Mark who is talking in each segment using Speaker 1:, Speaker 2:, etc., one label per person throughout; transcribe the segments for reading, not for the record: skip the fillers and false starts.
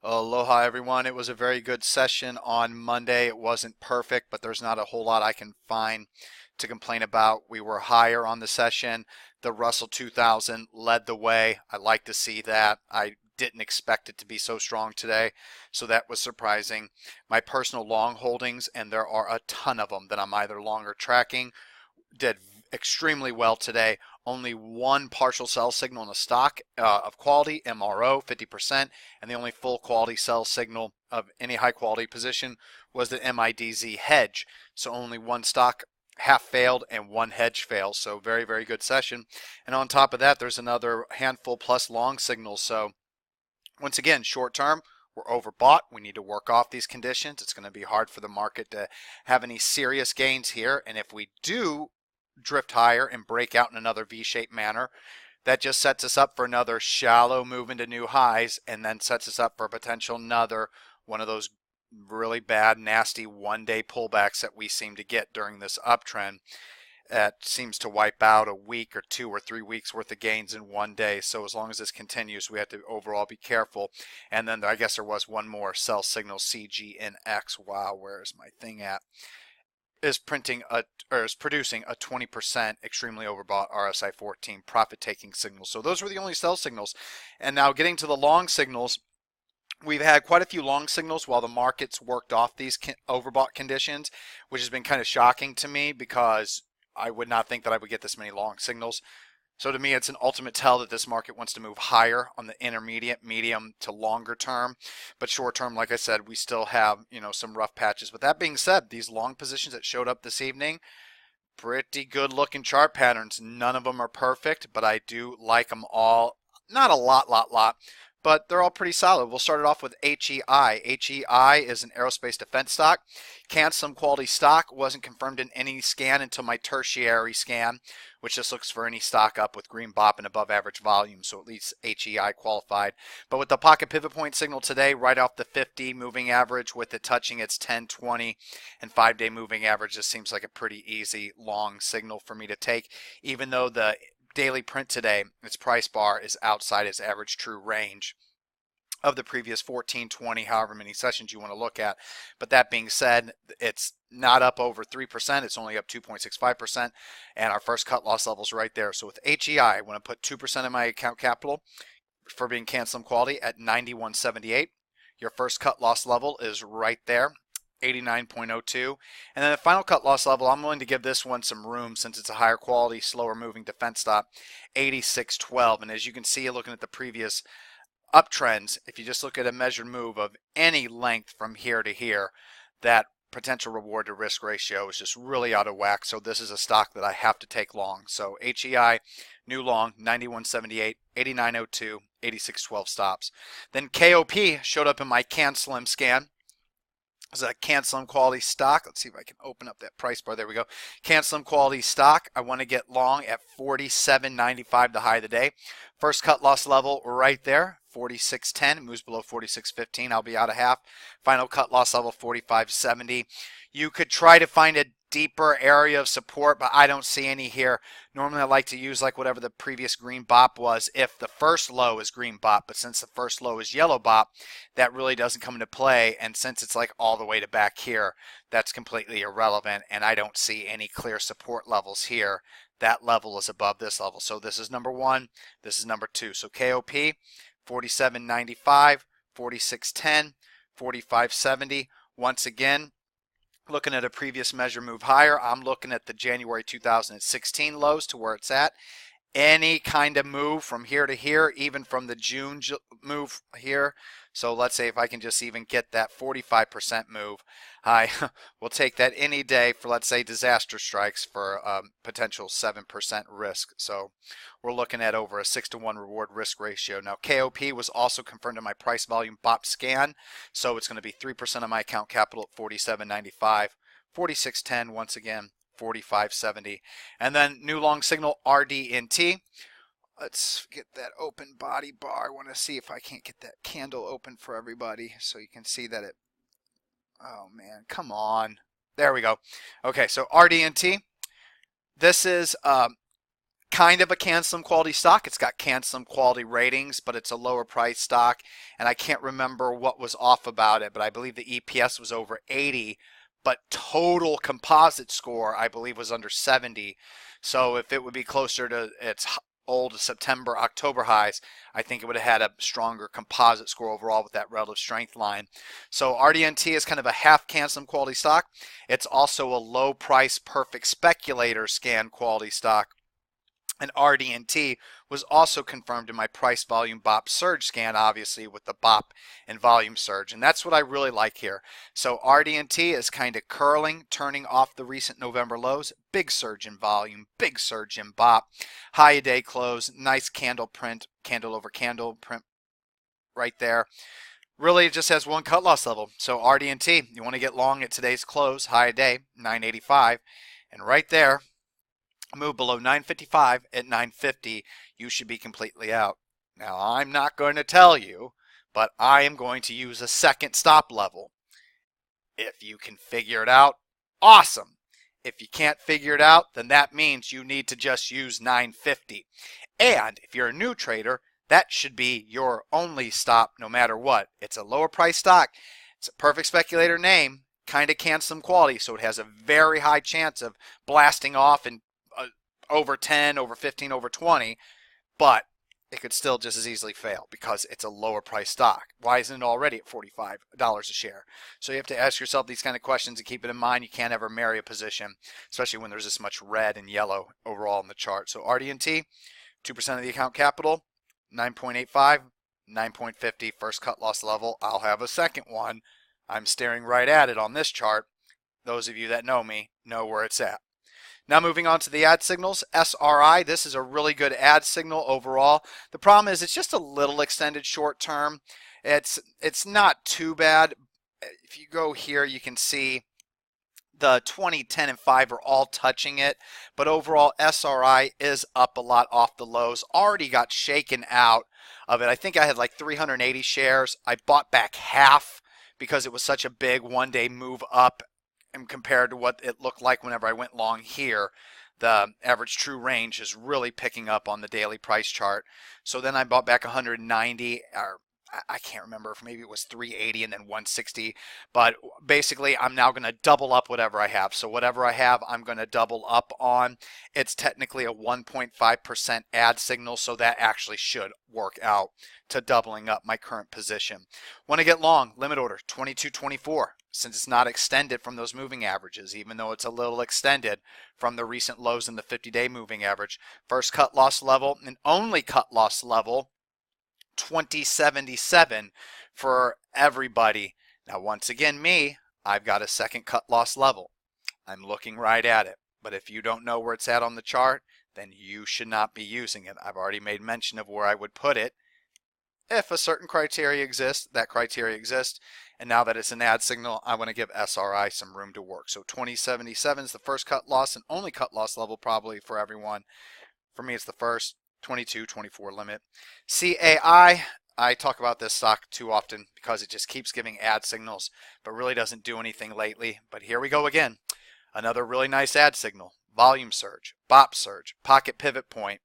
Speaker 1: Aloha everyone. It was a very good session on Monday. It wasn't perfect, but there's not a whole lot I can find to complain about. We were higher on the session. The Russell 2000 led the way. I like to see that. I didn't expect it to be so strong today, so that was surprising. My personal long holdings, and there are a ton of them that I'm either long or tracking, did extremely well today. Only one partial sell signal in the stock of quality, MRO, 50%, and the only full quality sell signal of any high quality position was the MIDZ hedge. So only one stock half failed and one hedge failed. So very, very good session. And on top of that, there's another handful plus long signals. So once again, short term, we're overbought. We need to work off these conditions. It's going to be hard for the market to have any serious gains here. And if we do drift higher and break out in another V-shaped manner, that just sets us up for another shallow move into new highs, and then sets us up for a potential another one of those really bad, nasty one-day pullbacks that we seem to get during this uptrend. That seems to wipe out a week or 2 or 3 weeks worth of gains in one day. So as long as this continues, we have to overall be careful. And then I guess there was one more sell signal, CGNX. Wow, where's my thing at? Is producing a 20% extremely overbought RSI 14 profit taking signal. So those were the only sell signals. And now getting to the long signals, we've had quite a few long signals while the markets worked off these overbought conditions, which has been kind of shocking to me because I would not think that I would get this many long signals. So to me, it's an ultimate tell that this market wants to move higher on the intermediate, medium to longer term. But short term, like I said, we still have, some rough patches. But that being said, these long positions that showed up this evening, pretty good looking chart patterns. None of them are perfect, but I do like them all. Not a lot, but they're all pretty solid. We'll start it off with HEI. HEI is an aerospace defense stock. Cancelum quality stock, wasn't confirmed in any scan until my tertiary scan, which just looks for any stock up with green bop and above average volume, so at least HEI qualified. But with the pocket pivot point signal today, right off the 50 moving average with it touching its 10, 20, and 5-day moving average, this seems like a pretty easy long signal for me to take, even though the daily print today, its price bar is outside its average true range of the previous 14, 20, however many sessions you want to look at. But that being said, it's not up over 3%. It's only up 2.65%. And our first cut loss level is right there. So with HEI, I want to put 2% of my account capital for being Cancelum quality at 91.78. Your first cut loss level is right there, 89.02. And then the final cut loss level, I'm willing to give this one some room since it's a higher quality, slower moving defense stop, 86.12. And as you can see, looking at the previous uptrends, if you just look at a measured move of any length from here to here, that potential reward to risk ratio is just really out of whack. So this is a stock that I have to take long. So HEI, new long, 91.78, 89.02, 86.12 stops. Then KOP showed up in my Cancelum scan. It's a Cancelum quality stock. Let's see if I can open up that price bar. There we go. Cancelum quality stock. I want to get long at 47.95, the high of the day. First cut loss level right there, 46.10. It moves below 46.15. I'll be out of half. Final cut loss level 45.70. You could try to find a deeper area of support, but I don't see any here. Normally I like to use like whatever the previous green bop was if the first low is green bop, but since the first low is yellow bop, that really doesn't come into play. And since it's like all the way to back here, that's completely irrelevant, and I don't see any clear support levels here. That level is above this level. So this is number one, this is number two. So KOP 47.95, 46.10, 45.70. Once again, looking at a previous measure move higher, I'm looking at the January 2016 lows to where it's at. Any kind of move from here to here, even from the June move here. So let's say if I can just even get that 45% move, I will take that any day for, let's say, disaster strikes for potential 7% risk. So we're looking at over a 6-to-1 reward risk ratio. Now KOP was also confirmed in my price volume BOP scan, so it's going to be 3% of my account capital at 47.95, 46.10 once again, 45.70. And then new long signal RDNT. Let's get that open body bar. I want to see if I can't get that candle open for everybody so you can see that it, oh man, come on. There we go. Okay, so RDNT. This is kind kind of a CanSlim quality stock. It's got CanSlim quality ratings, but it's a lower price stock. And I can't remember what was off about it, but I believe the EPS was over 80, but total composite score, I believe, was under 70. So if it would be closer to its old September, October highs, I think it would have had a stronger composite score overall with that relative strength line. So RDNT is kind of a half CanSlim quality stock. It's also a low price perfect speculator scan quality stock. And RDNT was also confirmed in my price volume BOP surge scan, obviously with the BOP and volume surge. And that's what I really like here. So RDNT is kind of curling, turning off the recent November lows. Big surge in volume, big surge in BOP. High a day close, nice candle print, candle over candle print right there. Really, it just has one cut loss level. So RDNT, you want to get long at today's close, high a day, 985. And right there, move below 955 at 950, you should be completely out. Now, I'm not going to tell you, but I am going to use a second stop level. If you can figure it out, awesome. If you can't figure it out, then that means you need to just use 950. And if you're a new trader, that should be your only stop no matter what. It's a lower price stock. It's a perfect speculator name, kind of CanSlim quality, so it has a very high chance of blasting off and over 10, over 15, over 20, but it could still just as easily fail because it's a lower price stock. Why isn't it already at $45 a share? So you have to ask yourself these kind of questions and keep it in mind. You can't ever marry a position, especially when there's this much red and yellow overall in the chart. So RDNT, 2% of the account capital, 9.85, 9.50, first cut loss level. I'll have a second one. I'm staring right at it on this chart. Those of you that know me know where it's at. Now moving on to the ad signals, SRI, this is a really good ad signal overall. The problem is it's just a little extended short term. It's not too bad. If you go here, you can see the 20, 10, and 5 are all touching it. But overall, SRI is up a lot off the lows. Already got shaken out of it. I think I had like 380 shares. I bought back half because it was such a big one-day move up. And compared to what it looked like whenever I went long here, the average true range is really picking up on the daily price chart. So then I bought back 190, or I can't remember if maybe it was 380 and then 160. But basically, I'm now going to double up whatever I have. So whatever I have, I'm going to double up on. It's technically a 1.5% ad signal, so that actually should work out to doubling up my current position. Want to get long, limit order 22.24. Since it's not extended from those moving averages, even though it's a little extended from the recent lows in the 50-day moving average. First cut loss level and only cut loss level, 2077 for everybody. Now, once again, I've got a second cut loss level. I'm looking right at it. But if you don't know where it's at on the chart, then you should not be using it. I've already made mention of where I would put it. If a certain criteria exists, that criteria exists. And now that it's an ad signal, I want to give SRI some room to work. So 2077 is the first cut loss and only cut loss level probably for everyone. For me, it's the first. 22.24 limit. CAI, I talk about this stock too often because it just keeps giving ad signals, but really doesn't do anything lately. But here we go again. Another really nice ad signal. Volume surge, BOP surge, pocket pivot point.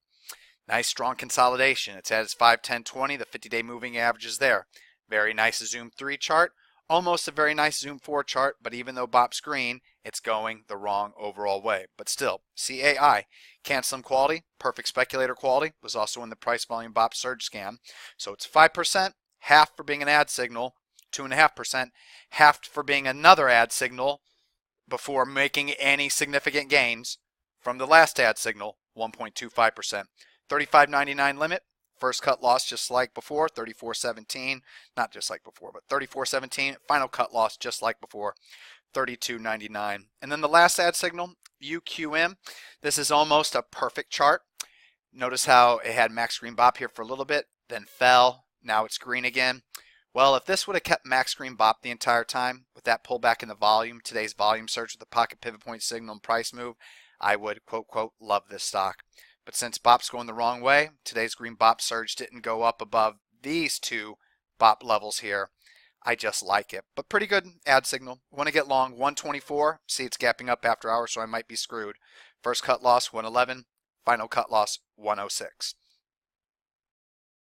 Speaker 1: Nice strong consolidation. It's at its 5, 10, 20. The 50-day moving average is there. Very nice Zoom 3 chart. Almost a very nice Zoom 4 chart, but even though BOP's green, it's going the wrong overall way. But still, CAI, CanSlim quality, perfect speculator quality, was also in the price volume BOP surge scan. So it's 5%, half for being an ad signal, 2.5%, half for being another ad signal before making any significant gains from the last ad signal, 1.25%. 35.99 limit. First cut loss just like before, 34.17. Not just like before, but 34.17. Final cut loss just like before, 32.99. And then the last ad signal, UQM. This is almost a perfect chart. Notice how it had max green BOP here for a little bit, then fell. Now it's green again. Well, if this would have kept max green BOP the entire time with that pullback in the volume, today's volume surge with the pocket pivot point signal and price move, I would quote, quote, love this stock. But since BOP's going the wrong way, today's green BOP surge didn't go up above these two BOP levels here. I just like it. But pretty good ad signal. Want to get long, 124. See, it's gapping up after hours, so I might be screwed. First cut loss, 111. Final cut loss 106.